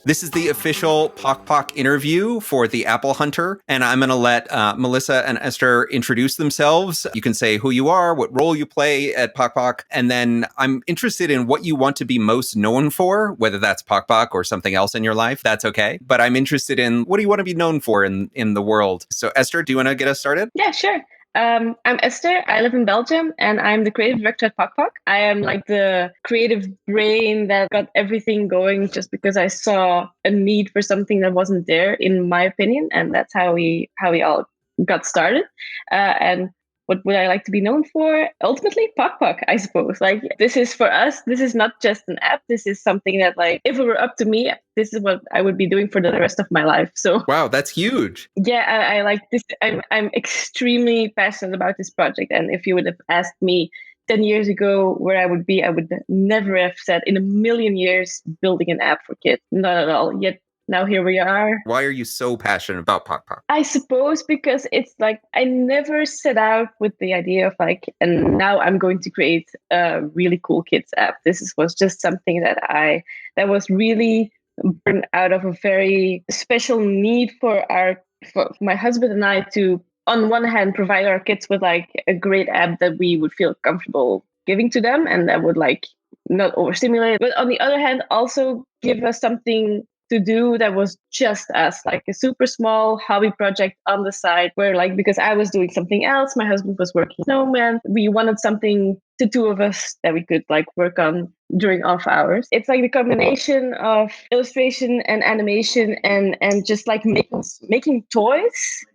This is the official PokPok interview for the Apple Hunter, and I'm going to let Melissa and Esther introduce themselves. You can say who you are, what role you play at PokPok, and then I'm interested in what you want to be most known for, whether that's PokPok or something else in your life. That's okay. But I'm interested in what do you want to be known for in the world? So Esther, do you want to get us started? Yeah, sure. I'm Esther. I live in Belgium and I'm the creative director at PokPok. I am like the creative brain that got everything going just because I saw a need for something that wasn't there, in my opinion. And that's how we all got started. And what would I like to be known for? Ultimately, PokPok, I suppose. Like, this is for us, this is not just an app. This is something that, like, if it were up to me, this is what I would be doing for the rest of my life. So wow, that's huge. Yeah, I like this. I'm extremely passionate about this project. And if you would have asked me 10 years ago where I would be, I would never have said in a million years building an app for kids. Not at all. Yet now here we are. Why are you so passionate about PokPok? I suppose because it's like I never set out with the idea of like, and now I'm going to create a really cool kids app. Was just something that was really born out of a very special need for my husband and I to, on one hand, provide our kids with like a great app that we would feel comfortable giving to them and that would like not overstimulate, but on the other hand, also give us something to do that was just us, like a super small hobby project on the side where, like, because I was doing something else, my husband was working snowman, we wanted something, the two of us, that we could like work on during off hours. It's like the combination of illustration and animation and just like making toys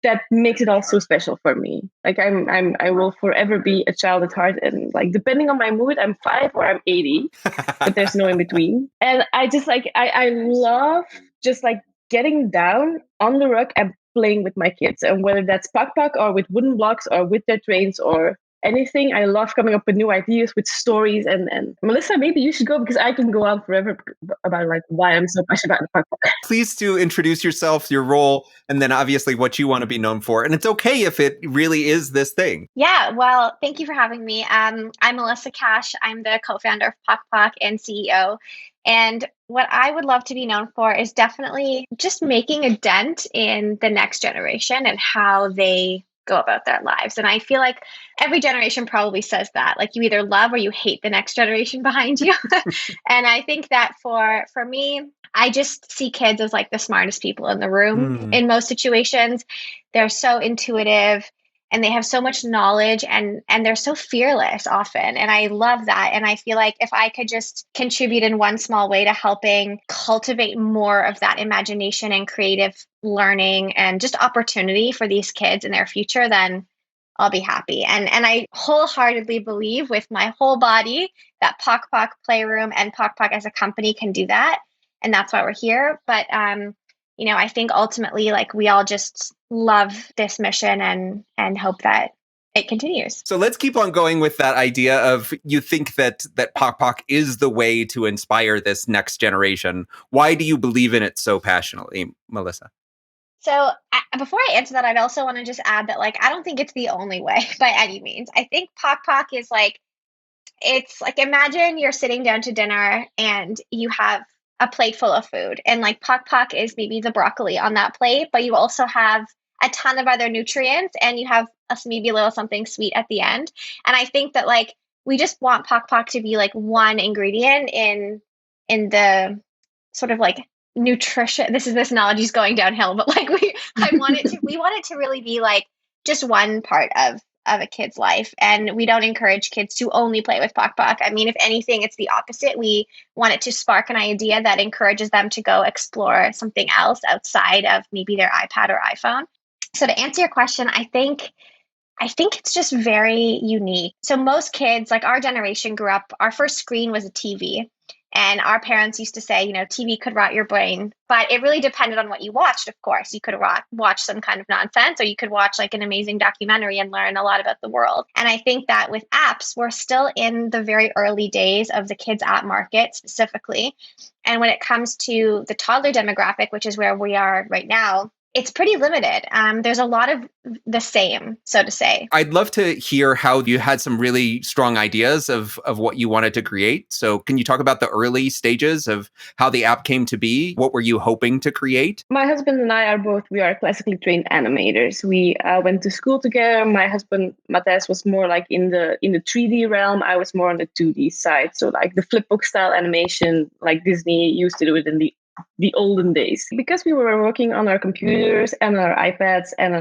that makes it all so special for me. Like I will forever be a child at heart, and like depending on my mood, I'm 5 or I'm 80, but there's no in between. And I just like I love just like getting down on the rug and playing with my kids, and whether that's PokPok or with wooden blocks or with their trains or anything. I love coming up with new ideas, with stories. And Melissa, maybe you should go because I can go on forever about like why I'm so passionate about PokPok. Please do introduce yourself, your role, and then obviously what you want to be known for. And it's okay if it really is this thing. Yeah, well, thank you for having me. I'm Melissa Cash. I'm the co-founder of PokPok and CEO. And what I would love to be known for is definitely just making a dent in the next generation and how they go about their lives. And I feel like every generation probably says that, like you either love or you hate the next generation behind you. And I think that for me, I just see kids as like the smartest people in the room in most situations. They're so intuitive and they have so much knowledge and they're so fearless often. And I love that. And I feel like if I could just contribute in one small way to helping cultivate more of that imagination and creative learning and just opportunity for these kids in their future, then I'll be happy. And I wholeheartedly believe with my whole body that PokPok Playroom and PokPok as a company can do that. And that's why we're here. But, I think ultimately, like we all just love this mission and hope that it continues. So let's keep on going with that idea of you think that PokPok is the way to inspire this next generation. Why do you believe in it so passionately, Melissa? So before I answer that, I'd also want to just add that, like, I don't think it's the only way by any means. I think PokPok is like, it's like, imagine you're sitting down to dinner and you have a plate full of food, and like PokPok is maybe the broccoli on that plate, but you also have a ton of other nutrients and you have maybe a little something sweet at the end. And I think that like we just want PokPok to be like one ingredient in the sort of like nutrition. This analogy is going downhill, but like we want it to really be like just one part of a kid's life. And we don't encourage kids to only play with PokPok. I mean, if anything, it's the opposite. We want it to spark an idea that encourages them to go explore something else outside of maybe their iPad or iPhone. So to answer your question, I think it's just very unique. So most kids, like our generation grew up, our first screen was a TV. And our parents used to say, TV could rot your brain, but it really depended on what you watched, of course. You could watch some kind of nonsense, or you could watch like an amazing documentary and learn a lot about the world. And I think that with apps, we're still in the very early days of the kids app market specifically. And when it comes to the toddler demographic, which is where we are right now, it's pretty limited. There's a lot of the same, so to say. I'd love to hear how you had some really strong ideas of what you wanted to create. So can you talk about the early stages of how the app came to be? What were you hoping to create? My husband and I we are classically trained animators. We went to school together. My husband, Matthijs, was more like in the 3D realm. I was more on the 2D side. So like the flipbook style animation, like Disney used to do it in the olden days. Because we were working on our computers and our iPads and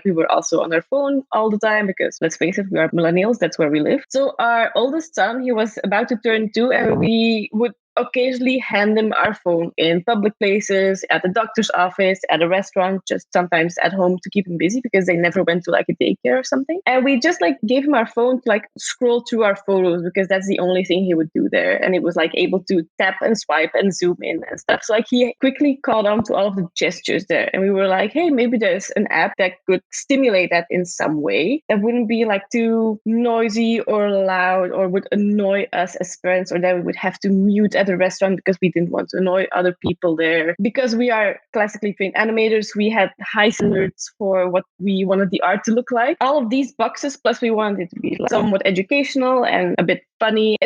we were also on our phone all the time, because let's face it, we are millennials, that's where we live. So our oldest son, he was about to turn 2, and we would occasionally hand him our phone in public places, at the doctor's office, at a restaurant, just sometimes at home to keep him busy because they never went to like a daycare or something. And we just like gave him our phone to like scroll through our photos, because that's the only thing he would do there. And it was like able to tap and swipe and zoom in and stuff. So like he quickly caught on to all of the gestures there. And we were like, hey, maybe there's an app that could stimulate that in some way that wouldn't be like too noisy or loud or would annoy us as parents, or that we would have to mute at the restaurant because we didn't want to annoy other people there. Because we are classically trained animators, we had high standards for what we wanted the art to look like. All of these boxes, plus we wanted it to be like somewhat educational and a bit funny.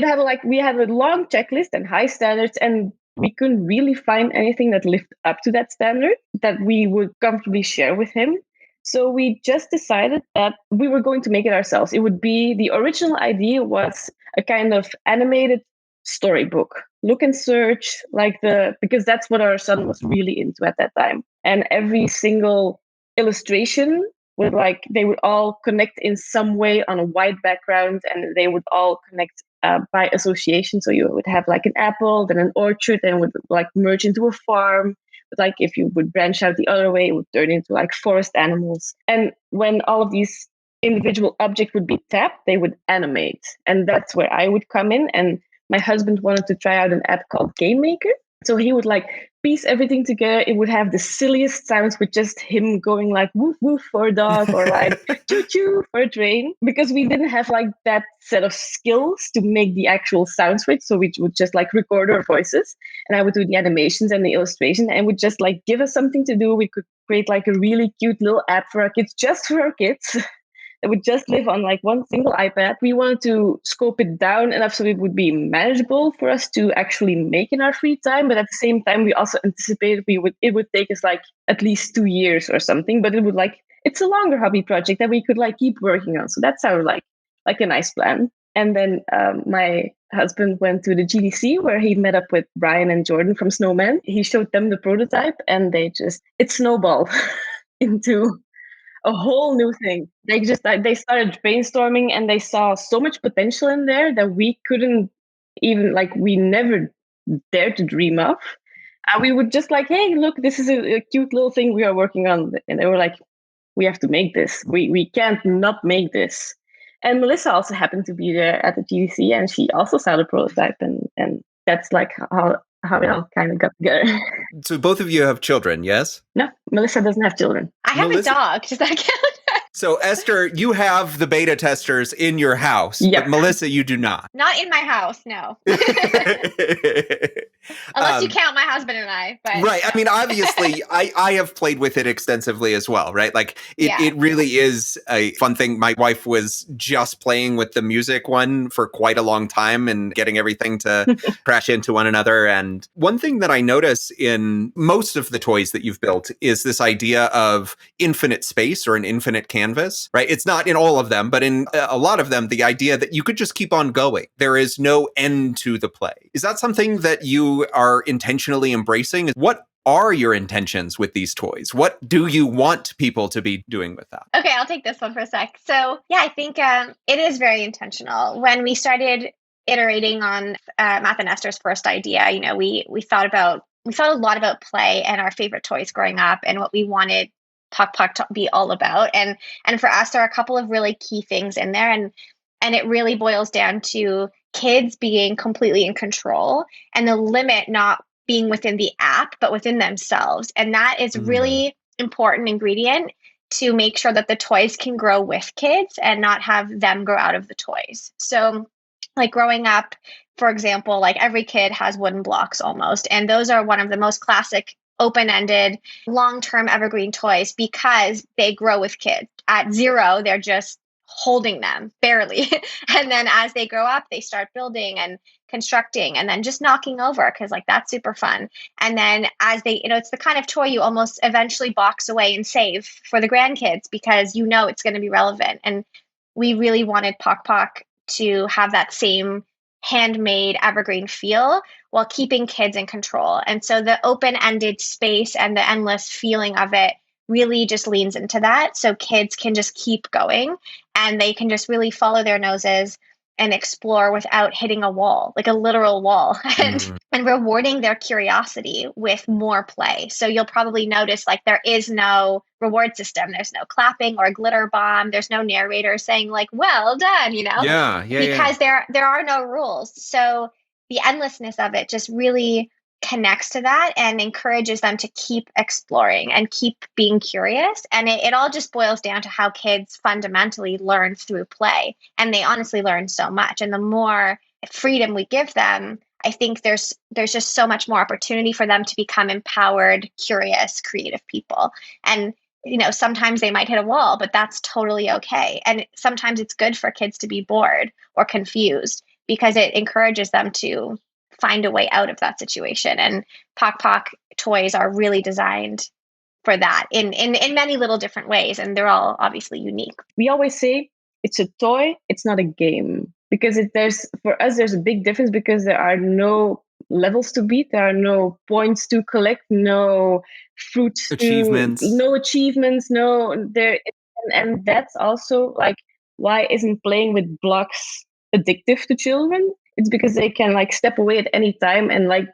We had a long checklist and high standards, and we couldn't really find anything that lived up to that standard that we would comfortably share with him. So we just decided that we were going to make it ourselves. It would be, the original idea was a kind of animated storybook. Look and search, because that's what our son was really into at that time. And every single illustration they would all connect in some way on a white background, and they would all connect by association. So you would have like an apple, then an orchard, and would like merge into a farm. But like if you would branch out the other way, it would turn into like forest animals. And when all of these individual objects would be tapped, they would animate. And that's where I would come in. And my husband wanted to try out an app called Game Maker. So he would like piece everything together. It would have the silliest sounds with just him going like woof woof for a dog or like choo choo for a train, because we didn't have like that set of skills to make the actual sounds with. So we would just like record our voices, and I would do the animations and the illustration, and would just like give us something to do. We could create like a really cute little app for our kids, just for our kids. It would just live on like one single iPad. We wanted to scope it down enough so it would be manageable for us to actually make in our free time. But at the same time, we also anticipated it would take us like at least 2 years or something. But it would it's a longer hobby project that we could like keep working on. So that sounded like a nice plan. And then my husband went to the GDC, where he met up with Brian and Jordan from Snowman. He showed them the prototype, and it snowballed into a whole new thing. They started brainstorming, and they saw so much potential in there that we couldn't even we never dared to dream of. And we would just hey, look, this is a cute little thing we are working on. And they were like, we have to make this. We can't not make this. And Melissa also happened to be there at the GDC, and she also saw the prototype, and that's how it all kind of got together. So both of you have children, yes? No, Melissa doesn't have children. I have a dog. Does that count? So Esther, you have the beta testers in your house, yep. But Melissa, you do not. Not in my house, no. Unless you count my husband and I. But right. I mean, obviously, I have played with it extensively as well, right? It really is a fun thing. My wife was just playing with the music one for quite a long time and getting everything to crash into one another. And one thing that I notice in most of the toys that you've built is this idea of infinite space or an infinite canvas, right? It's not in all of them, but in a lot of them, the idea that you could just keep on going. There is no end to the play. Is that something that you are intentionally embracing? What are your intentions with these toys? What do you want people to be doing with that? Okay, I'll take this one for a sec. So yeah, I think it is very intentional. When we started iterating on Matt and Esther's first idea, we thought a lot about play and our favorite toys growing up and what we wanted PokPok to be all about. And for us, there are a couple of really key things in there. And it really boils down to kids being completely in control and the limit not being within the app, but within themselves. And that is really important ingredient to make sure that the toys can grow with kids and not have them grow out of the toys. So like growing up, for example, like every kid has wooden blocks almost. And those are one of the most classic open-ended, long-term evergreen toys because they grow with kids. At 0, they're just holding them barely. And then as they grow up, they start building and constructing and then just knocking over because like that's super fun. And then as they, it's the kind of toy you almost eventually box away and save for the grandkids because it's going to be relevant. And we really wanted PokPok to have that same handmade evergreen feel while keeping kids in control. And so the open-ended space and the endless feeling of it really just leans into that. So kids can just keep going and they can just really follow their noses and explore without hitting a wall, like a literal wall, and rewarding their curiosity with more play. So you'll probably notice like there is no reward system. There's no clapping or glitter bomb. There's no narrator saying like, well done, because there are no rules. So the endlessness of it just really connects to that and encourages them to keep exploring and keep being curious. And it all just boils down to how kids fundamentally learn through play. And they honestly learn so much. And the more freedom we give them, I think there's just so much more opportunity for them to become empowered, curious, creative people. And sometimes they might hit a wall, but that's totally okay. And sometimes it's good for kids to be bored or confused because it encourages them to find a way out of that situation. And PokPok toys are really designed for that in many little different ways. And they're all obviously unique. We always say it's a toy, it's not a game. Because for us, there's a big difference because there are no levels to beat. There are no points to collect, no fruits, no achievements, and that's also like, why isn't playing with blocks addictive to children? It's because they can like step away at any time and like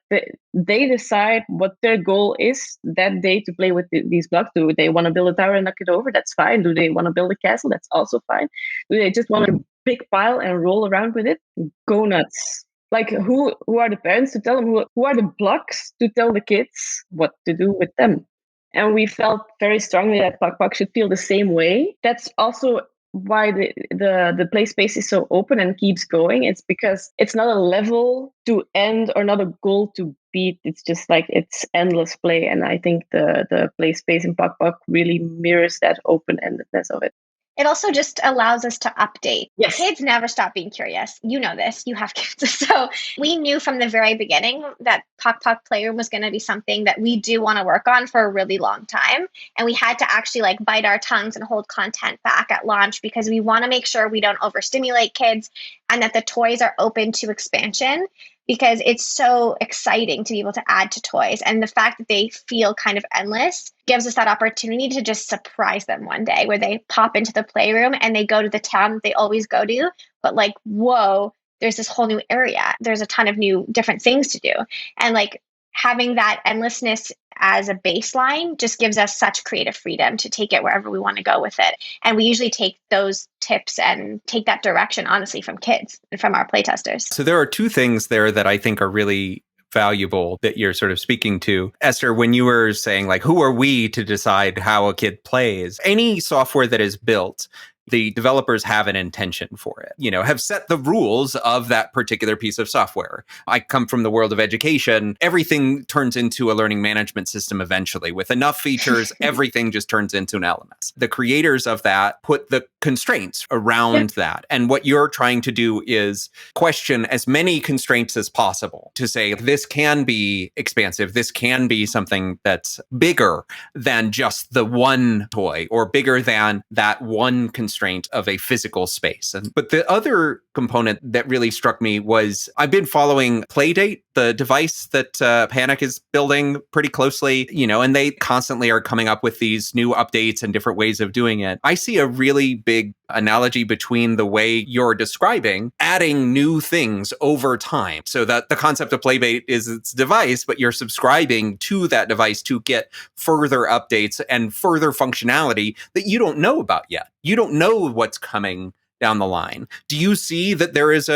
they decide what their goal is that day to play with these blocks. Do they want to build a tower and knock it over? That's fine. Do they want to build a castle? That's also fine. Do they just want a big pile and roll around with it? Go nuts. Like who are the parents to tell them? Who are the blocks to tell the kids what to do with them? And we felt very strongly that PokPok should feel the same way. That's also why the play space is so open and keeps going. It's because it's not a level to end or not a goal to beat. It's just like it's endless play. And I think the play space in PokPok really mirrors that open-endedness of it. It also just allows us to update. Yes. Kids never stop being curious. You know this. You have kids. So we knew from the very beginning that PokPok Playroom was going to be something that we do want to work on for a really long time. And we had to actually like bite our tongues and hold content back at launch because we want to make sure we don't overstimulate kids and that the toys are open to expansion, because it's so exciting to be able to add to toys. And the fact that they feel kind of endless gives us that opportunity to just surprise them one day where they pop into the playroom and they go to the town that they always go to, but like, whoa, there's this whole new area. There's a ton of new different things to do. And like having that endlessness as a baseline just gives us such creative freedom to take it wherever we want to go with it. And we usually take those tips and take that direction, honestly, from kids and from our playtesters. So there are two things there that I think are really valuable that you're sort of speaking to. Esther, when you were saying like, who are we to decide how a kid plays? Any software that is built, the developers have an intention for it, have set the rules of that particular piece of software. I come from the world of education. Everything turns into a learning management system eventually. With enough features, everything just turns into an LMS. The creators of that put the constraints around that. And what you're trying to do is question as many constraints as possible to say, this can be expansive. This can be something that's bigger than just the one toy or bigger than that one constraint of a physical space. But the other component that really struck me was I've been following Playdate, the device that Panic is building pretty closely, and they constantly are coming up with these new updates and different ways of doing it. I see a really big analogy between the way you're describing adding new things over time. So that the concept of Playdate is its device, but you're subscribing to that device to get further updates and further functionality that you don't know about yet. You don't know what's coming down the line. Do you see that there is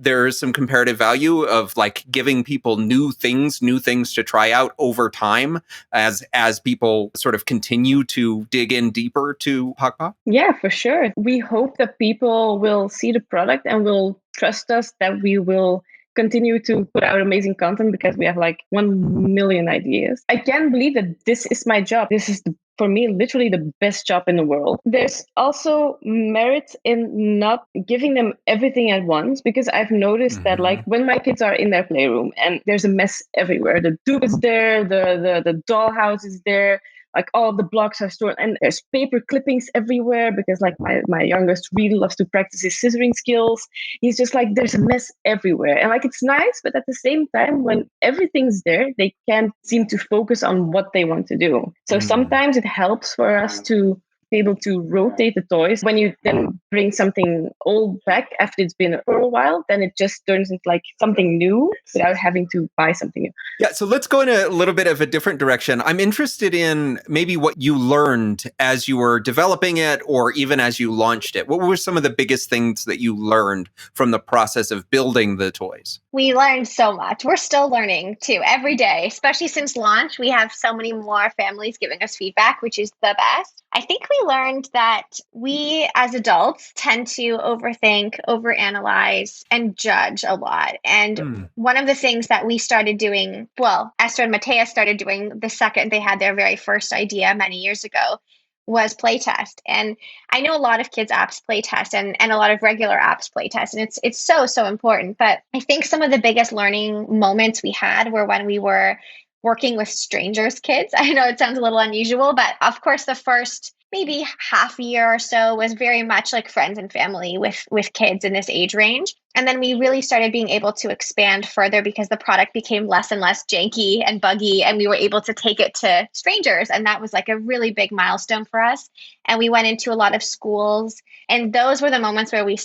there's some comparative value of like giving people new things to try out over time as people sort of continue to dig in deeper to PokPok? Yeah, for sure. We hope that people will see the product and will trust us that we will continue to put out amazing content because we have like 1 million ideas. I can't believe that this is my job. This is for me, literally the best job in the world. There's also merit in not giving them everything at once, because I've noticed that like when my kids are in their playroom and there's a mess everywhere, the tube is there, the dollhouse is there, like all the blocks are stored, and there's paper clippings everywhere because like my youngest really loves to practice his scissoring skills. He's just like, there's a mess everywhere. And like, it's nice, but at the same time, when everything's there, they can't seem to focus on what they want to do. So sometimes it helps for us to be able to rotate the toys. When you then bring something old back after it's been for a while, then it just turns into like something new without having to buy something new. Yeah, so let's go in a little bit of a different direction. I'm interested in maybe what you learned as you were developing it or even as you launched it. What were some of the biggest things that you learned from the process of building the toys? We learned so much. We're still learning too every day, especially since launch. We have so many more families giving us feedback, which is the best. I think we learned that we as adults tend to overthink, overanalyze, and judge a lot. And one of the things that we started doing, well, Esther and Matthias started doing the second they had their very first idea many years ago, was playtest. And I know a lot of kids' apps playtest and a lot of regular apps playtest. And it's so important. But I think some of the biggest learning moments we had were when we were working with strangers' kids. I know it sounds a little unusual, but of course, the first maybe half year or so was very much like friends and family with kids in this age range. And then we really started being able to expand further because the product became less and less janky and buggy, and we were able to take it to strangers. And that was like a really big milestone for us. And we went into a lot of schools. And those were the moments where we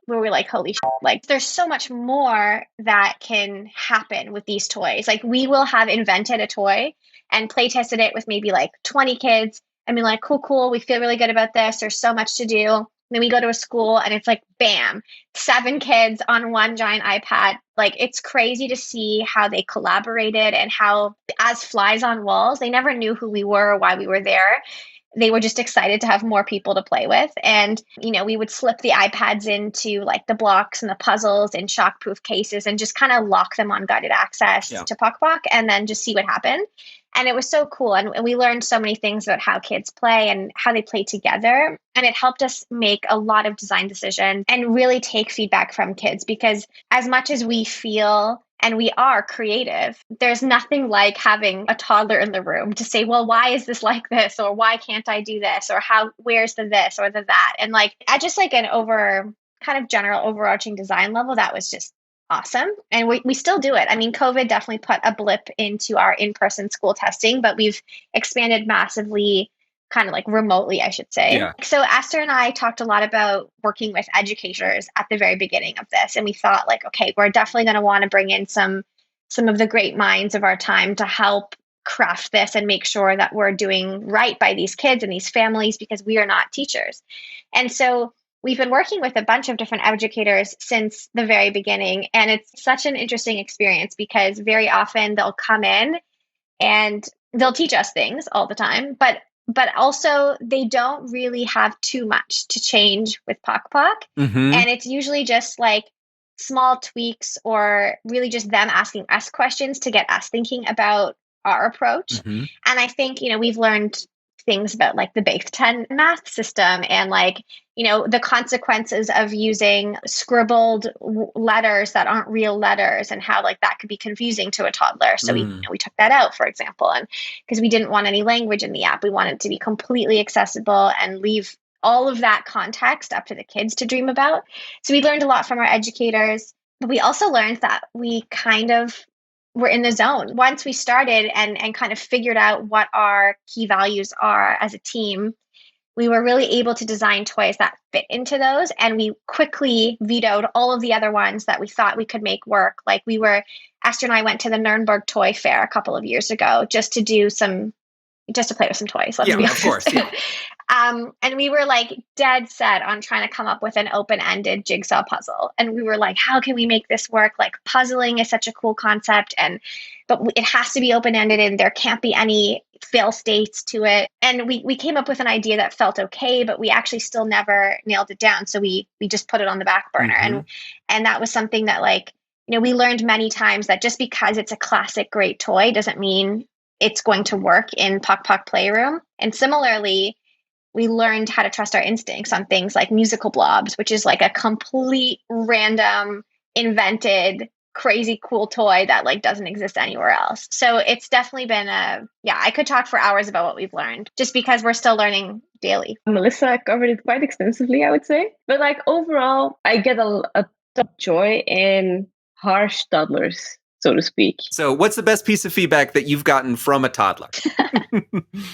were like, holy shit, like there's so much more that can happen with these toys. Like we will have invented a toy and play tested it with maybe like 20 kids. I mean, like, cool. We feel really good about this. There's so much to do. Then we go to a school and it's like, bam, 7 kids on one giant iPad. Like, it's crazy to see how they collaborated and how, as flies on walls, they never knew who we were or why we were there. They were just excited to have more people to play with. And, we would slip the iPads into like the blocks and the puzzles in shockproof cases and just kind of lock them on guided access to PokPok and then just see what happened. And it was so cool. And we learned so many things about how kids play and how they play together. And it helped us make a lot of design decisions and really take feedback from kids, because as much as we feel and we are creative, there's nothing like having a toddler in the room to say, well, why is this like this? Or why can't I do this? Or where's the this or the that? And like, at just like an general overarching design level, that was just awesome. And we still do it. I mean, COVID definitely put a blip into our in-person school testing, but we've expanded massively, kind of like remotely, I should say. Yeah. So Esther and I talked a lot about working with educators at the very beginning of this. And we thought like, okay, we're definitely going to want to bring in some of the great minds of our time to help craft this and make sure that we're doing right by these kids and these families, because we are not teachers. And so we've been working with a bunch of different educators since the very beginning. And it's such an interesting experience because very often they'll come in and they'll teach us things all the time, but also they don't really have too much to change with PokPok. And it's usually just like small tweaks or really just them asking us questions to get us thinking about our approach. And I think, we've learned things about like the Baked 10 math system and like, the consequences of using scribbled letters that aren't real letters and how like that could be confusing to a toddler. So we took that out, for example, and because we didn't want any language in the app, we wanted it to be completely accessible and leave all of that context up to the kids to dream about. So we learned a lot from our educators, but we also learned that we kind of were in the zone. Once we started and kind of figured out what our key values are as a team, we were really able to design toys that fit into those. And we quickly vetoed all of the other ones that we thought we could make work. Like Esther and I went to the Nuremberg Toy Fair a couple of years ago just to play with some toys. Let's be honest. Of course. Yeah. And we were like dead set on trying to come up with an open-ended jigsaw puzzle. And we were like, how can we make this work? Like puzzling is such a cool concept, but it has to be open-ended and there can't be any fail states to it. And we came up with an idea that felt okay, but we actually still never nailed it down. So we just put it on the back burner. And that was something that, like, we learned many times that just because it's a classic great toy doesn't mean it's going to work in PokPok Playroom. And similarly, we learned how to trust our instincts on things like musical blobs, which is like a complete random invented crazy cool toy that like doesn't exist anywhere else. So it's definitely been I could talk for hours about what we've learned just because we're still learning daily. Melissa covered it quite extensively, I would say. But like overall, I get a ton of joy in harsh toddlers, so to speak. So what's the best piece of feedback that you've gotten from a toddler?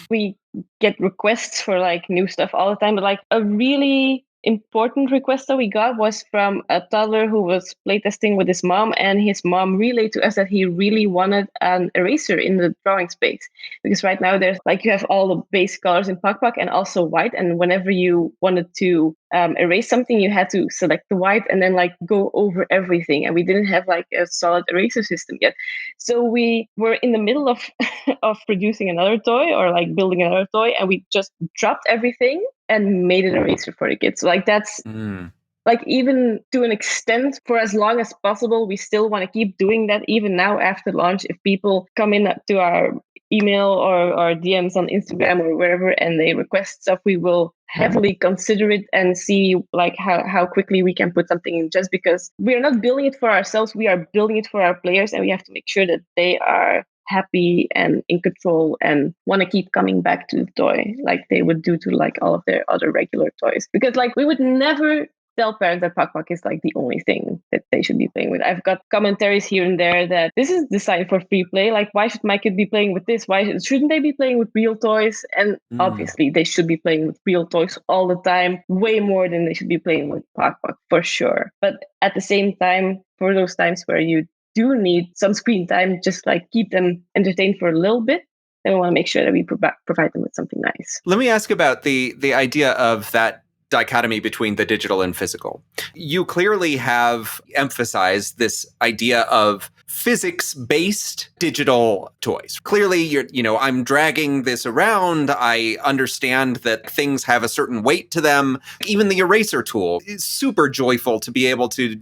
We get requests for like new stuff all the time, but like a really important request that we got was from a toddler who was playtesting with his mom, and his mom relayed to us that he really wanted an eraser in the drawing space, because right now there's like you have all the base colors in PokPok and also white, and whenever you wanted to erase something, you had to select the white and then like go over everything, and we didn't have like a solid eraser system yet. So we were in the middle of of producing another toy or like building another toy, and we just dropped everything and made an eraser for the kids. So like that's like, even to an extent, for as long as possible, we still want to keep doing that. Even now after launch, if people come in to our email or DMs on Instagram or wherever and they request stuff, we will heavily consider it and see like how quickly we can put something in, just because we are not building it for ourselves. We are building it for our players, and we have to make sure that they are happy and in control and want to keep coming back to the toy like they would do to like all of their other regular toys. Because like we would never tell parents that PokPok is like the only thing that they should be playing with. I've got commentaries here and there that this is designed for free play. Like, why should my kid be playing with this? Why shouldn't they be playing with real toys? And obviously they should be playing with real toys all the time, way more than they should be playing with PokPok for sure. But at the same time, for those times where you do need some screen time, just like keep them entertained for a little bit, then we want to make sure that we provide them with something nice. Let me ask about the idea of that dichotomy between the digital and physical. You clearly have emphasized this idea of physics-based digital toys. Clearly, I'm dragging this around. I understand that things have a certain weight to them. Even the eraser tool is super joyful to be able to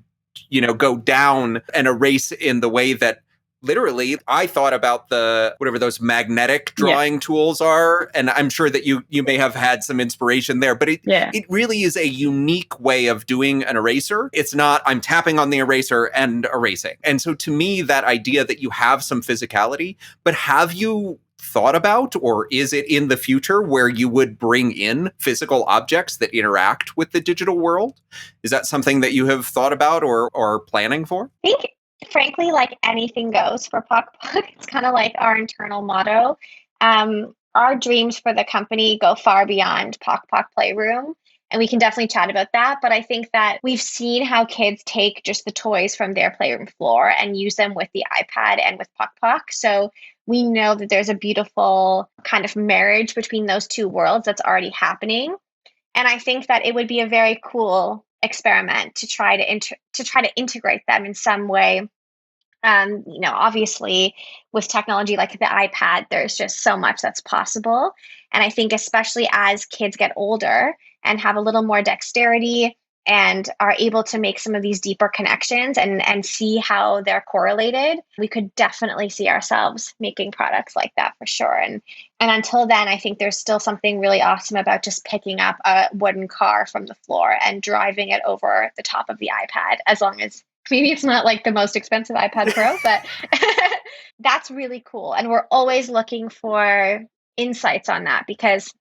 go down and erase in the way that literally I thought about the whatever those magnetic drawing tools are. And I'm sure that you may have had some inspiration there, but it really is a unique way of doing an eraser. It's not I'm tapping on the eraser and erasing. And so to me, that idea that you have some physicality, but have you thought about, or is it in the future where you would bring in physical objects that interact with the digital world? Is that something that you have thought about or planning for? I think, frankly, like anything goes for PokPok. It's kind of like our internal motto. Our dreams for the company go far beyond PokPok Playroom. And we can definitely chat about that. But I think that we've seen how kids take just the toys from their playroom floor and use them with the iPad and with PokPok. So we know that there's a beautiful kind of marriage between those two worlds that's already happening. And I think that it would be a very cool experiment to try to integrate them in some way. Obviously with technology like the iPad, there's just so much that's possible. And I think especially as kids get older and have a little more dexterity and are able to make some of these deeper connections and see how they're correlated, we could definitely see ourselves making products like that for sure. And until then, I think there's still something really awesome about just picking up a wooden car from the floor and driving it over the top of the iPad, as long as maybe it's not like the most expensive iPad Pro, but that's really cool. And we're always looking for insights on that, because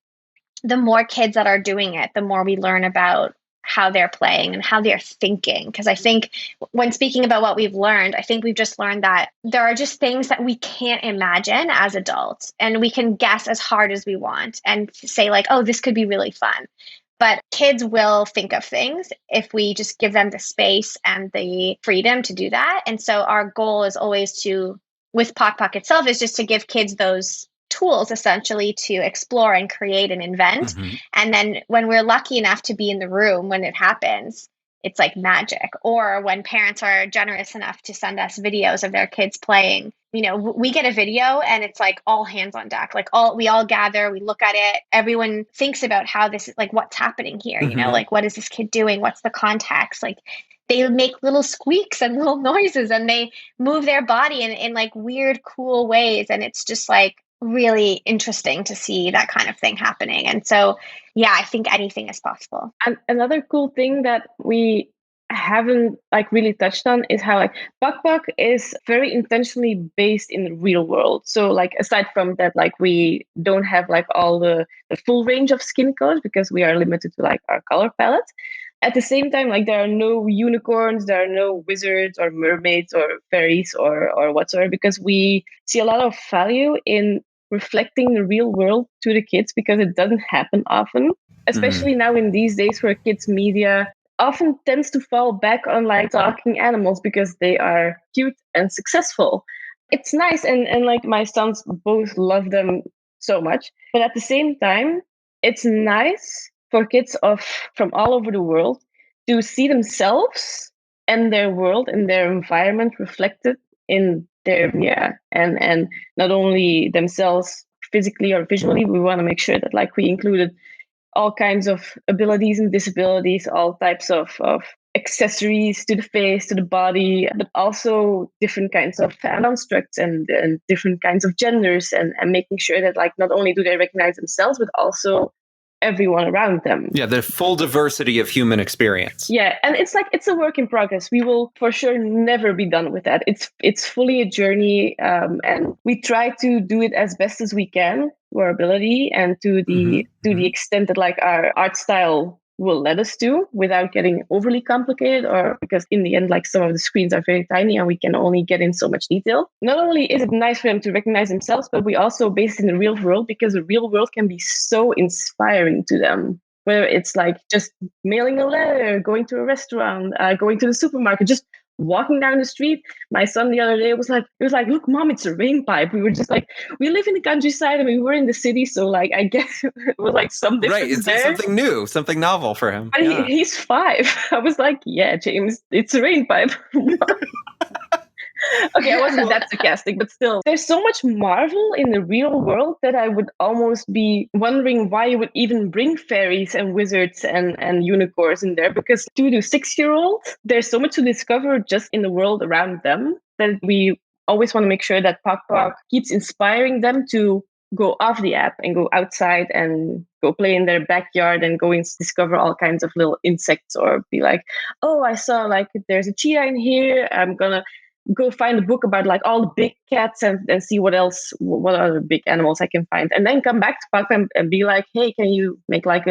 the more kids that are doing it, the more we learn about how they're playing and how they're thinking. Because I think when speaking about what we've learned, I think we've just learned that there are just things that we can't imagine as adults, and we can guess as hard as we want and say like, oh, this could be really fun. But kids will think of things if we just give them the space and the freedom to do that. And so our goal is always with PokPok itself, is just to give kids those tools essentially to explore and create and invent. And then when we're lucky enough to be in the room when it happens, it's like magic. Or when parents are generous enough to send us videos of their kids playing, we get a video and it's like all hands on deck. Like we all gather, we look at it. Everyone thinks about how this is like, what's happening here? Like, what is this kid doing? What's the context? Like, they make little squeaks and little noises and they move their body in like weird, cool ways. And it's just like really interesting to see that kind of thing happening. And so, yeah, I think anything is possible. And another cool thing that we haven't like really touched on is how like PokPok is very intentionally based in the real world. So like aside from that, like we don't have like all the full range of skin colors because we are limited to like our color palette. At the same time, like there are no unicorns, there are no wizards or mermaids or fairies or whatsoever, because we see a lot of value in reflecting the real world to the kids because it doesn't happen often, especially now in these days where kids media often tends to fall back on like talking animals because they are cute and successful. It's nice and like my sons both love them so much, but at the same time, it's nice for kids from all over the world to see themselves and their world and their environment reflected in their and not only themselves physically or visually. We want to make sure that like we included all kinds of abilities and disabilities, all types of accessories to the face, to the body, but also different kinds of constructs and different kinds of genders and making sure that like not only do they recognize themselves, but also everyone around them. Yeah, the full diversity of human experience. Yeah, and it's like it's a work in progress. We will for sure never be done with that. It's fully a journey, and we try to do it as best as we can to our ability and to the extent that like our art style will let us do without getting overly complicated, or because in the end like some of the screens are very tiny and we can only get in so much detail. Not only is it nice for them to recognize themselves, but we also base it in the real world because the real world can be so inspiring to them, whether it's like just mailing a letter, going to a restaurant, going to the supermarket, just walking down the street. My son the other day was like, look, Mom, it's a rain pipe. We were just like, we live in the countryside and we were in the city. So like, I guess it was like some difference right. It's there. something new, something novel for him. But yeah. he's 5. I was like, yeah, James, it's a rain pipe. Okay, I wasn't that sarcastic, but still, there's so much marvel in the real world that I would almost be wondering why you would even bring fairies and wizards and unicorns in there, because 2 to 6-year-olds, there's so much to discover just in the world around them that we always want to make sure that PokPok keeps inspiring them to go off the app and go outside and go play in their backyard and go and discover all kinds of little insects, or be like, oh, I saw like there's a cheetah in here. I'm gonna go find a book about like all the big cats and see what other big animals I can find, and then come back to PokPok and be like, hey, can you make like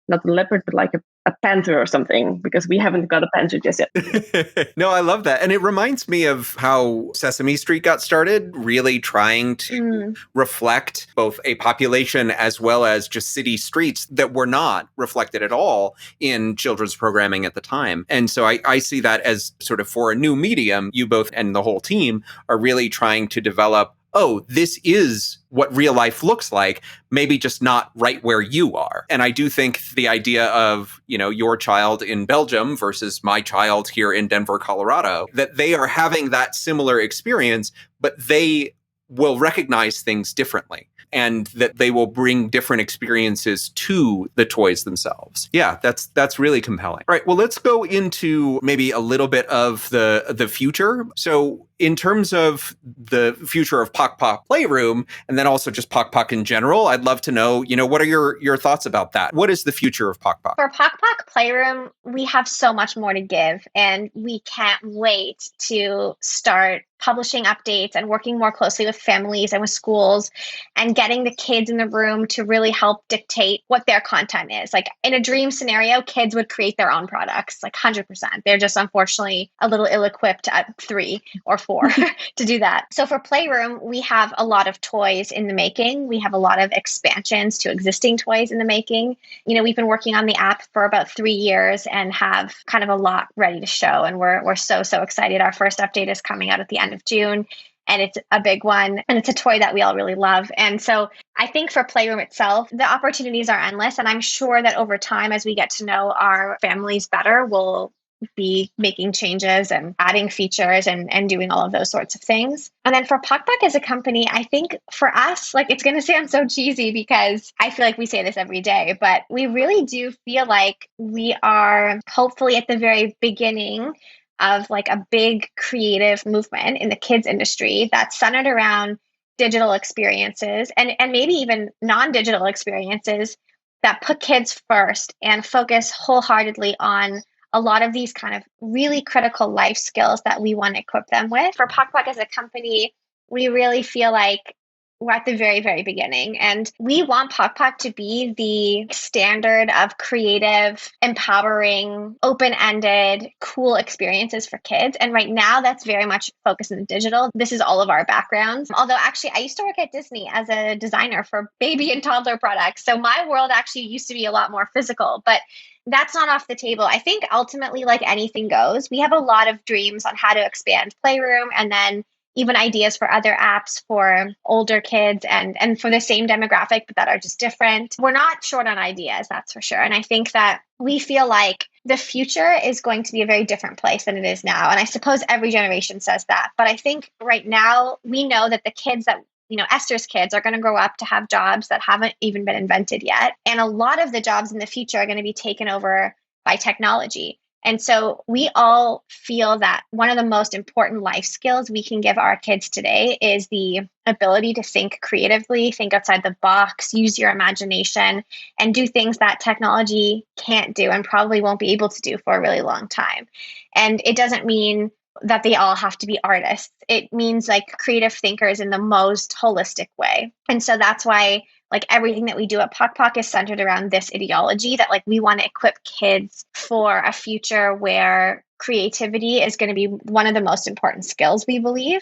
not a leopard, but like a panther or something, because we haven't got a panther just yet. No, I love that. And it reminds me of how Sesame Street got started, really trying to reflect both a population as well as just city streets that were not reflected at all in children's programming at the time. And so I see that as sort of, for a new medium, you both and the whole team are really trying to develop, oh, this is what real life looks like, maybe just not right where you are. And I do think the idea of, your child in Belgium versus my child here in Denver, Colorado, that they are having that similar experience, but they will recognize things differently, and that they will bring different experiences to the toys themselves. Yeah, that's really compelling. All right, well, let's go into maybe a little bit of the future. So in terms of the future of PokPok Playroom, and then also just PokPok in general, I'd love to know, what are your thoughts about that? What is the future of PokPok? For PokPok Playroom, we have so much more to give, and we can't wait to start publishing updates and working more closely with families and with schools and getting the kids in the room to really help dictate what their content is. Like in a dream scenario, kids would create their own products, like 100%. They're just unfortunately a little ill-equipped at 3 or 4 to do that. So for Playroom, we have a lot of toys in the making. We have a lot of expansions to existing toys in the making. We've been working on the app for about 3 years and have kind of a lot ready to show. And we're so excited. Our first update is coming out at the end of June. and it's a big one, and it's a toy that we all really love. And so I think for Playroom itself, the opportunities are endless. And I'm sure that over time, as we get to know our families better, we'll be making changes and adding features and doing all of those sorts of things. And then for PokPok as a company, I think for us, like, it's going to sound so cheesy because I feel like we say this every day, but we really do feel like we are hopefully at the very beginning of like a big creative movement in the kids industry that's centered around digital experiences and maybe even non-digital experiences that put kids first and focus wholeheartedly on a lot of these kind of really critical life skills that we want to equip them with. For PokPok as a company, we really feel like we're at the very, very beginning. And we want PokPok to be the standard of creative, empowering, open-ended, cool experiences for kids. And right now, that's very much focused in digital. This is all of our backgrounds. Although actually, I used to work at Disney as a designer for baby and toddler products. So my world actually used to be a lot more physical. But that's not off the table. I think ultimately, like anything goes, we have a lot of dreams on how to expand Playroom and then even ideas for other apps for older kids and for the same demographic, but that are just different. We're not short on ideas, that's for sure. And I think that we feel like the future is going to be a very different place than it is now. And I suppose every generation says that. But I think right now, we know that the kids that Esther's kids are going to grow up to have jobs that haven't even been invented yet. And a lot of the jobs in the future are going to be taken over by technology. And so we all feel that one of the most important life skills we can give our kids today is the ability to think creatively, think outside the box, use your imagination, and do things that technology can't do and probably won't be able to do for a really long time. And it doesn't mean that they all have to be artists. It means like creative thinkers in the most holistic way. And so that's why like everything that we do at PokPok is centered around this ideology that like we want to equip kids for a future where creativity is going to be one of the most important skills, we believe.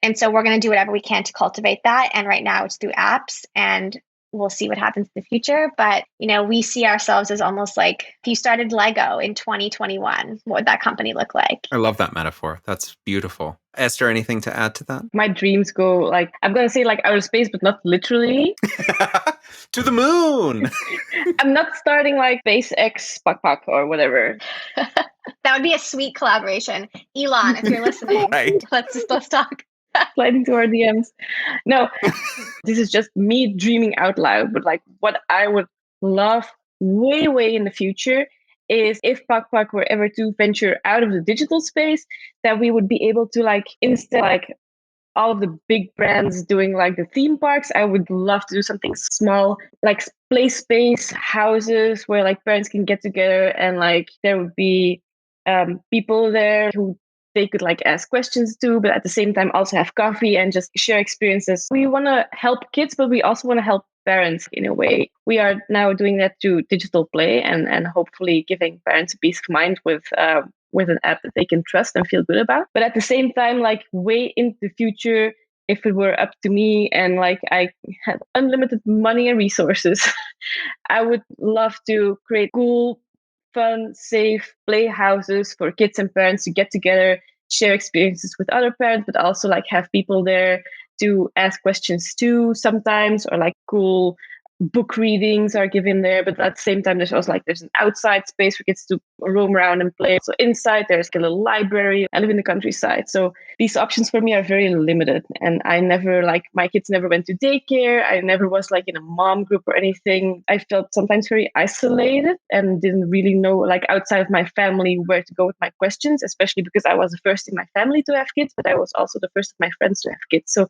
And so we're going to do whatever we can to cultivate that. And right now it's through apps, and we'll see what happens in the future. But, we see ourselves as almost like if you started Lego in 2021, what would that company look like? I love that metaphor. That's beautiful. Esther, anything to add to that? My dreams go like, I'm going to say like outer space, but not literally. To the moon. I'm not starting like SpaceX PokPok or whatever. That would be a sweet collaboration. Elon, if you're listening, Right. let's talk. Slide into our DMs. No, this is just me dreaming out loud. But like what I would love way, way in the future is if PokPok were ever to venture out of the digital space, that we would be able to like, instead like all of the big brands doing like the theme parks, I would love to do something small, like play space houses where like parents can get together and like there would be people there who they could like ask questions to, but at the same time also have coffee and just share experiences. We want to help kids, but we also want to help parents in a way. We are now doing that through digital play and hopefully giving parents peace of mind with an app that they can trust and feel good about. But at the same time, like way into the future, if it were up to me and like I had unlimited money and resources, I would love to create cool, fun, safe playhouses for kids and parents to get together, share experiences with other parents, but also like have people there to ask questions too sometimes, or like cool book readings are given there. But at the same time, there's an outside space for kids to roam around and play. So inside there's a little library. I live in the countryside, so these options for me are very limited. And I never my kids never went to daycare. I never was like in a mom group or anything. I felt sometimes very isolated and didn't really know like outside of my family where to go with my questions, especially because I was the first in my family to have kids, but I was also the first of my friends to have kids. So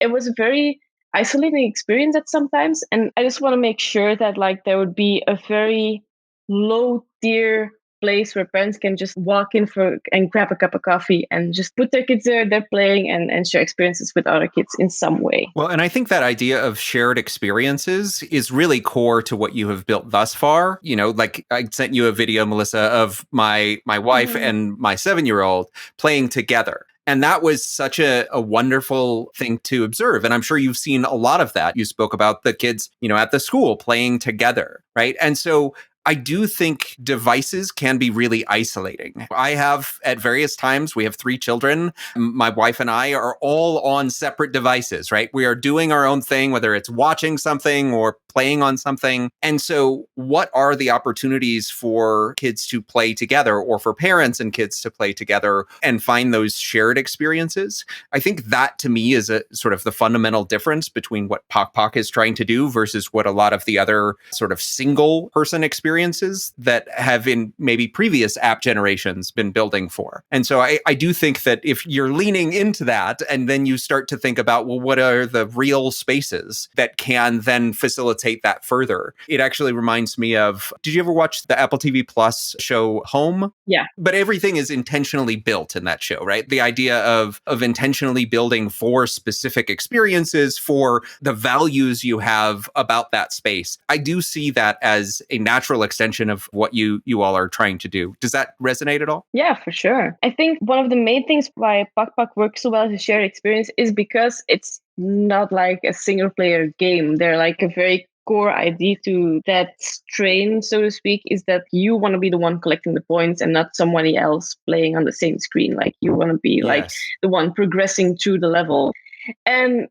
it was a very isolating experience at sometimes. And I just want to make sure that like there would be a very low tier place where parents can just walk in and grab a cup of coffee and just put their kids there, they're playing and share experiences with other kids in some way. Well, and I think that idea of shared experiences is really core to what you have built thus far. Like I sent you a video, Melissa, of my wife and my 7-year-old playing together. And that was such a wonderful thing to observe. And I'm sure you've seen a lot of that. You spoke about the kids, at the school playing together, right? And so I do think devices can be really isolating. I have, at various times, we have 3 children. My wife and I are all on separate devices, right? We are doing our own thing, whether it's watching something or playing on something. And so, what are the opportunities for kids to play together, or for parents and kids to play together and find those shared experiences? I think that to me is a sort of the fundamental difference between what PokPok is trying to do versus what a lot of the other sort of single person experiences that have in maybe previous app generations been building for. And so I do think that if you're leaning into that and then you start to think about, well, what are the real spaces that can then facilitate that further? It actually reminds me of, did you ever watch the Apple TV Plus show Home? Yeah. But everything is intentionally built in that show, right? The idea of intentionally building for specific experiences, for the values you have about that space. I do see that as a natural extension of what you all are trying to do. Does that resonate at all? Yeah, for sure. I think one of the main things why PokPok works so well as a shared experience is because it's not like a single player game. They're like a very core idea to that strain, so to speak, is that you want to be the one collecting the points and not somebody else playing on the same screen. Like you want to be like the one progressing through the level. And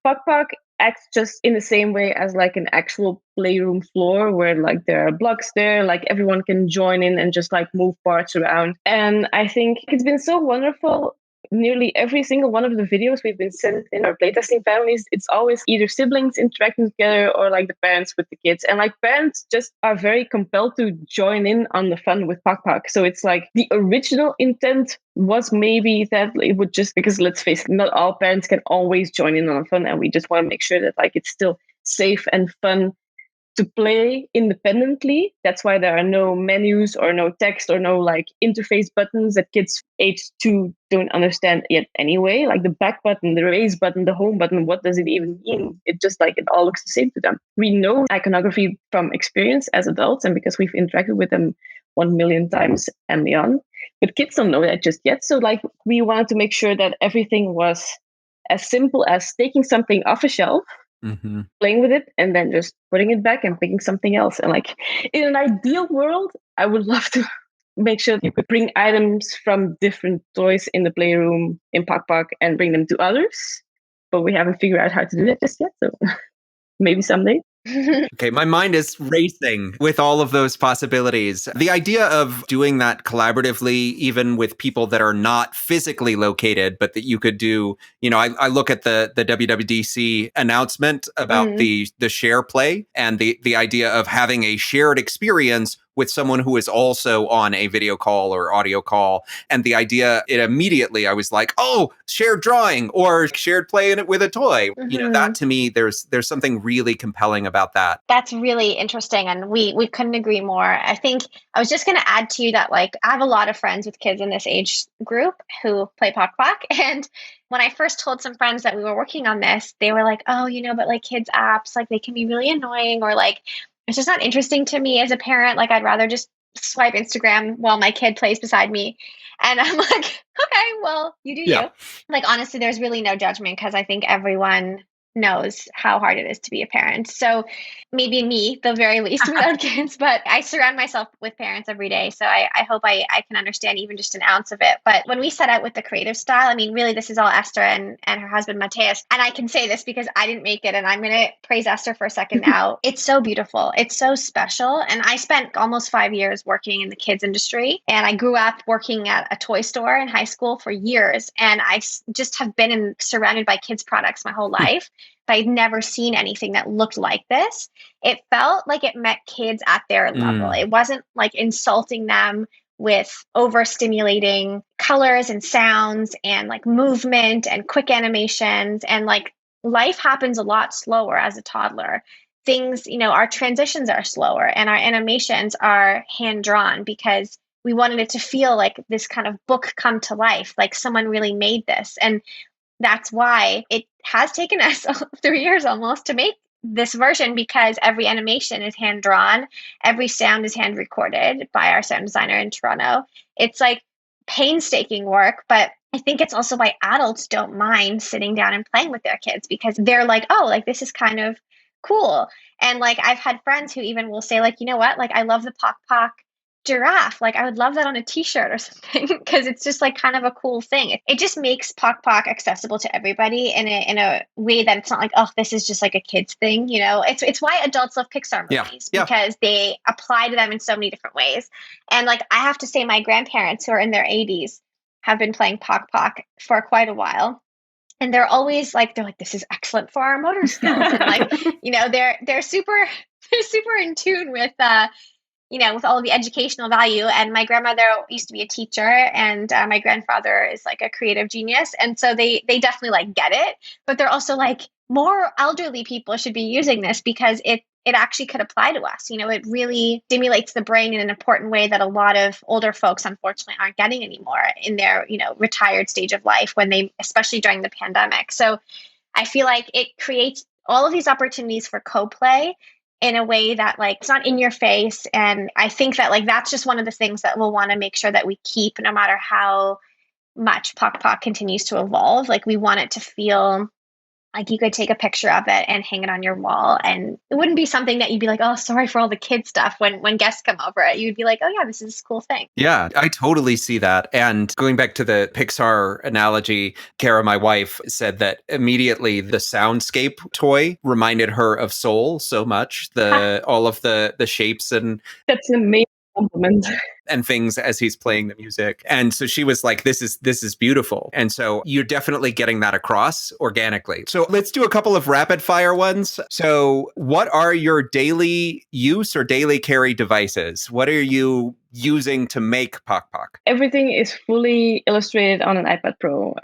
PokPok acts just in the same way as like an actual playroom floor where like there are blocks there, like everyone can join in and just like move parts around. And I think it's been so wonderful. Nearly every single one of the videos we've been sent in our playtesting families, it's always either siblings interacting together or like the parents with the kids. And like parents just are very compelled to join in on the fun with PokPok. So it's like the original intent was maybe that it would just, because let's face it, not all parents can always join in on the fun. And we just want to make sure that like it's still safe and fun to play independently. That's why there are no menus or no text or no like interface buttons that kids age 2 don't understand yet anyway. Like the back button, the raise button, the home button, what does it even mean? It just like it all looks the same to them. We know iconography from experience as adults and because we've interacted with them 1 million times and beyond. But kids don't know that just yet. So like we wanted to make sure that everything was as simple as taking something off a shelf, playing with it, and then just putting it back and picking something else. And like in an ideal world, I would love to make sure that you could bring items from different toys in the playroom in PokPok and bring them to others. But we haven't figured out how to do that just yet. So maybe someday. Okay, my mind is racing with all of those possibilities. The idea of doing that collaboratively, even with people that are not physically located, but that you could do, you know, I look at the WWDC announcement about the share play and the idea of having a shared experience with someone who is also on a video call or audio call. And the idea, it immediately, I was like, oh, shared drawing or shared play in it with a toy. You know, that to me, there's something really compelling about that. That's really interesting. And we couldn't agree more. I think I was just going to add to you that like I have a lot of friends with kids in this age group who play PokPok. And when I first told some friends that we were working on this, they were like, oh, you know, but like kids apps, like they can be really annoying, or like it's just not interesting to me as a parent. Like I'd rather just swipe Instagram while my kid plays beside me. And I'm like, okay, well, you do you. Like honestly, there's really no judgment because I think everyone knows how hard it is to be a parent. So maybe me, the very least, without kids, but I surround myself with parents every day. So I hope I can understand even just an ounce of it. But when we set out with the creative style, I mean, really, this is all Esther and her husband, Matthias. And I can say this because I didn't make it. And I'm going to praise Esther for a second now. It's so beautiful. It's so special. And I spent almost 5 years working in the kids industry. And I grew up working at a toy store in high school for years. And I just have been surrounded by kids products my whole life. But I'd never seen anything that looked like this. It felt like it met kids at their level. It wasn't like insulting them with overstimulating colors and sounds and like movement and quick animations. And like life happens a lot slower as a toddler. Things, you know, our transitions are slower and our animations are hand drawn because we wanted it to feel like this kind of book come to life, like someone really made this. And that's why it has taken us 3 years almost to make this version, because every animation is hand drawn. Every sound is hand recorded by our sound designer in Toronto. It's like painstaking work, but I think it's also why adults don't mind sitting down and playing with their kids, because they're like, oh, like this is kind of cool. And like I've had friends who even will say like, you know what, like I love the PokPok giraffe. Like I would love that on a t-shirt or something because it's just like kind of a cool thing. It just makes PokPok accessible to everybody in a way that it's not like, oh, this is just like a kid's thing. You know, it's why adults love Pixar movies because they apply to them in so many different ways. And like I have to say, my grandparents who are in their 80s have been playing PokPok for quite a while. And they're always like, this is excellent for our motor skills. And like, you know, they're super in tune with you know, with all of the educational value. And my grandmother used to be a teacher, and my grandfather is like a creative genius. And so they definitely like get it, but they're also like, more elderly people should be using this because it actually could apply to us. You know, it really stimulates the brain in an important way that a lot of older folks, unfortunately, aren't getting anymore in their, you know, retired stage of life especially during the pandemic. So I feel like it creates all of these opportunities for co-play in a way that like it's not in your face. And I think that like that's just one of the things that we'll want to make sure that we keep no matter how much PokPok continues to evolve. Like we want it to feel like you could take a picture of it and hang it on your wall. And it wouldn't be something that you'd be like, oh, sorry for all the kid stuff when guests come over. You'd be like, oh yeah, this is a cool thing. Yeah, I totally see that. And going back to the Pixar analogy, Kara, my wife, said that immediately the soundscape toy reminded her of Soul so much. All of the shapes and That's an amazing compliment. and things as he's playing the music. And so she was like, this is beautiful. And so you're definitely getting that across organically. So let's do a couple of rapid fire ones. So what are your daily use or daily carry devices? What are you using to make PokPok? Everything is fully illustrated on an iPad Pro.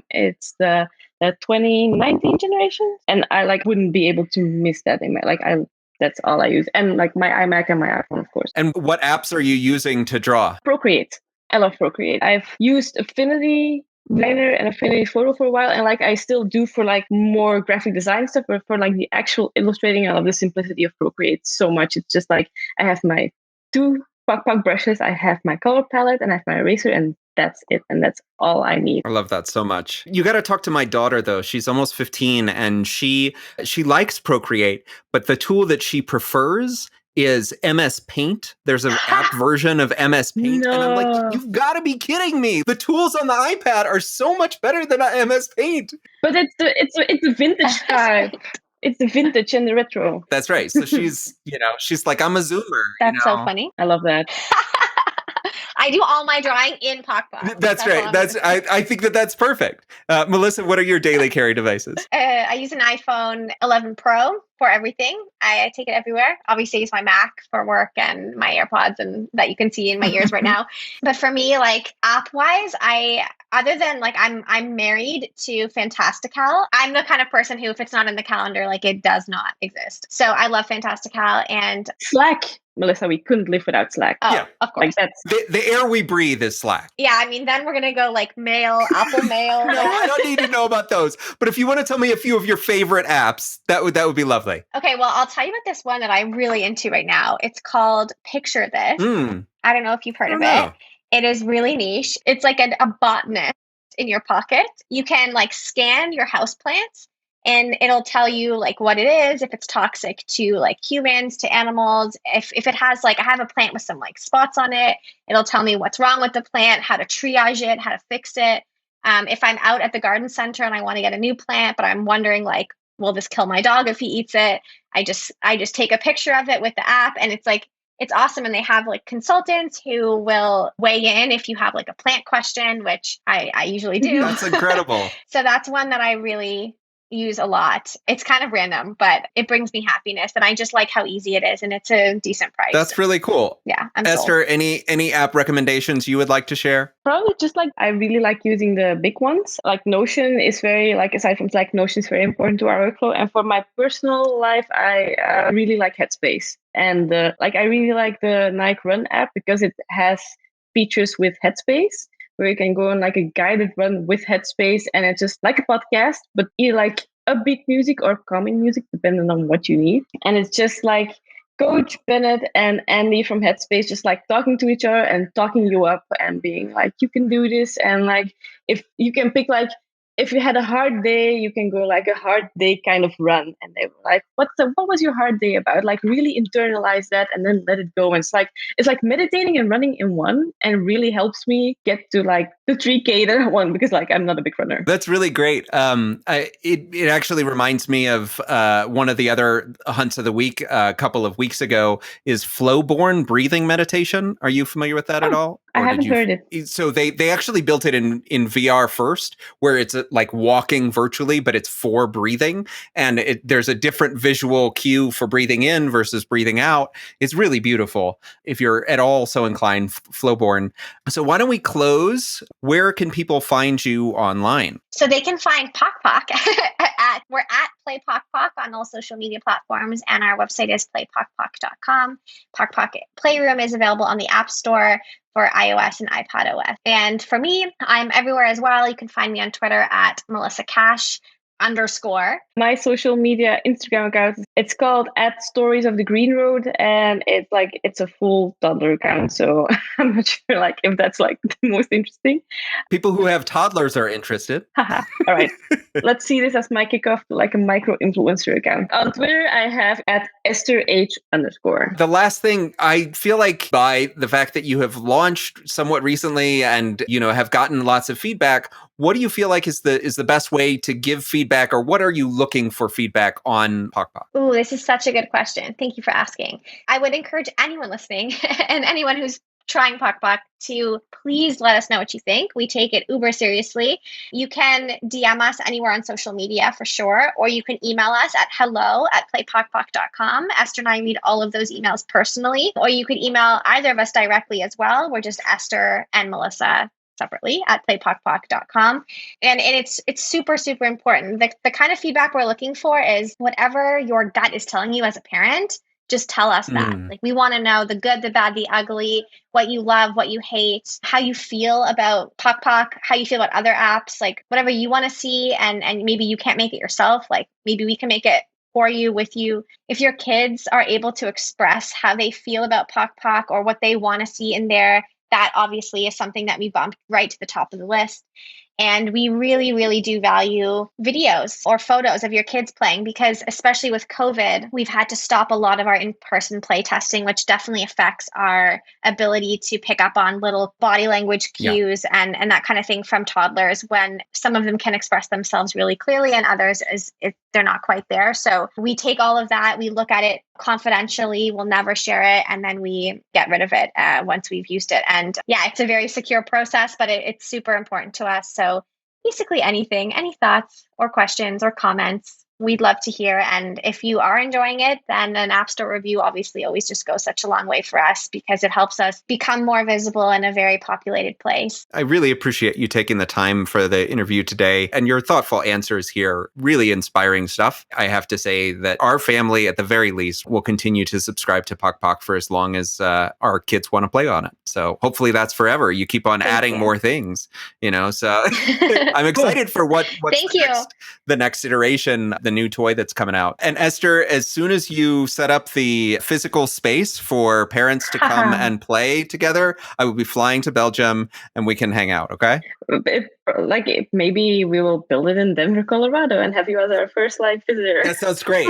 It's the 2019 generation, and I like wouldn't be able to miss that in my that's all I use. And like my iMac and my iPhone, of course. And what apps are you using to draw? Procreate. I love Procreate. I've used Affinity Blender and Affinity Photo for a while, and like I still do for like more graphic design stuff, but for like the actual illustrating, I love the simplicity of Procreate so much. It's just like I have my 2 PokPok brushes, I have my color palette, and I have my eraser, and that's it. And that's all I need. I love that so much. You got to talk to my daughter, though. She's almost 15, and she likes Procreate, but the tool that she prefers is MS Paint. There's an app version of MS Paint. No. And I'm like, you've got to be kidding me. The tools on the iPad are so much better than MS Paint. But it's the vintage type. It's the vintage and the retro. That's right. So she's like, I'm a Zoomer. That's so funny. I love that. I do all my drawing in PokPok. That's right. I think that's perfect. Melissa, what are your daily carry devices? I use an iPhone 11 Pro for everything. I take it everywhere. Obviously, I use my Mac for work and my AirPods, and that you can see in my ears right now. But for me, like app-wise, other than like I'm married to Fantastical. I'm the kind of person who, if it's not in the calendar, like it does not exist. So I love Fantastical and Slack. Melissa, we couldn't live without Slack. Oh, yeah, of course. Like that's the air we breathe is Slack. Yeah, I mean, then we're gonna go like Mail, Apple Mail. No, I don't need to know about those. But if you want to tell me a few of your favorite apps, that would be lovely. Okay, well, I'll tell you about this one that I'm really into right now. It's called Picture This. I don't know if you've heard of it. It is really niche. It's like a botanist in your pocket. You can like scan your houseplants, and it'll tell you like what it is, if it's toxic to like humans, to animals. If it has like, I have a plant with some like spots on it, it'll tell me what's wrong with the plant, how to triage it, how to fix it. If I'm out at the garden center and I want to get a new plant, but I'm wondering like, will this kill my dog if he eats it? I just take a picture of it with the app, and it's like, it's awesome. And they have like consultants who will weigh in if you have like a plant question, which I usually do. That's incredible. So that's one that I really use a lot. It's kind of random, but it brings me happiness, and I just like how easy it is, and it's a decent price. That's really cool. Yeah, Esther, any app recommendations you would like to share? Probably just like I really like using the big ones. Like Notion is very like, aside from Slack, Notion is very important to our workflow. And for my personal life, I really like Headspace, and I really like the Nike Run app because it has features with Headspace, where you can go on like a guided run with Headspace, and it's just like a podcast, but either like upbeat music or calming music, depending on what you need. And it's just like Coach Bennett and Andy from Headspace just like talking to each other and talking you up and being like, you can do this. And like, if you can pick like, if you had a hard day, you can go like a hard day kind of run. And they were like, what was your hard day about? Like really internalize that and then let it go. And it's like meditating and running in one, and really helps me get to like the 3K that I want, because like I'm not a big runner. That's really great. It actually reminds me of one of the other hunts of the week a couple of weeks ago is flow-borne breathing meditation. Are you familiar with that at all? I haven't heard it. So they actually built it in VR first, where it's like walking virtually, but it's for breathing. And there's a different visual cue for breathing in versus breathing out. It's really beautiful if you're at all so inclined, flow-borne. So why don't we close? Where can people find you online? So they can find PokPok we're at PlayPokPok on all social media platforms, and our website is playpokpok.com. PokPok Playroom is available on the App Store for iOS and iPadOS. And for me, I'm everywhere as well. You can find me on Twitter at Melissa Cash _. My social media Instagram account, it's called @StoriesOfTheGreenRoad, and it's a full toddler account, so I'm not sure like if that's like the most interesting. People who have toddlers are interested. All right. Let's see this as my kickoff to like a micro influencer account. On Twitter, I have @Esther H _. The last thing, I feel like by the fact that you have launched somewhat recently and have gotten lots of feedback, what do you feel like is the best way to give feedback, or what are you looking for feedback on PokPok? Ooh, this is such a good question. Thank you for asking. I would encourage anyone listening and anyone who's trying PokPok to please let us know what you think. We take it uber seriously. You can DM us anywhere on social media for sure, or you can email us at hello@playpokpok.com. Esther and I read all of those emails personally, or you could email either of us directly as well. We're just Esther and Melissa separately at playpokpok.com. And it's super, super important. The kind of feedback we're looking for is whatever your gut is telling you as a parent, just tell us that. Like, we want to know the good, the bad, the ugly, what you love, what you hate, how you feel about PokPok, how you feel about other apps, like whatever you want to see. And maybe you can't make it yourself. Like maybe we can make it for you, with you. If your kids are able to express how they feel about PokPok or what they want to see in there, that obviously is something that we bumped right to the top of the list. And we really, really do value videos or photos of your kids playing, because especially with COVID, we've had to stop a lot of our in-person play testing, which definitely affects our ability to pick up on little body language cues and that kind of thing from toddlers, when some of them can express themselves really clearly and others they're not quite there. So we take all of that, we look at it confidentially, we'll never share it, and then we get rid of it once we've used it. And yeah, it's a very secure process, but it's super important to us. So basically anything, any thoughts or questions or comments, we'd love to hear. And if you are enjoying it, then an App Store review obviously always just goes such a long way for us, because it helps us become more visible in a very populated place. I really appreciate you taking the time for the interview today, and your thoughtful answers here. Really inspiring stuff. I have to say that our family, at the very least, will continue to subscribe to PokPok for as long as our kids want to play on it. So hopefully that's forever. You keep on adding more things, so I'm excited for what's the next iteration, the new toy that's coming out. And Esther, as soon as you set up the physical space for parents to come and play together, I will be flying to Belgium and we can hang out, okay? Maybe we will build it in Denver, Colorado, and have you as our first live visitor. That sounds great.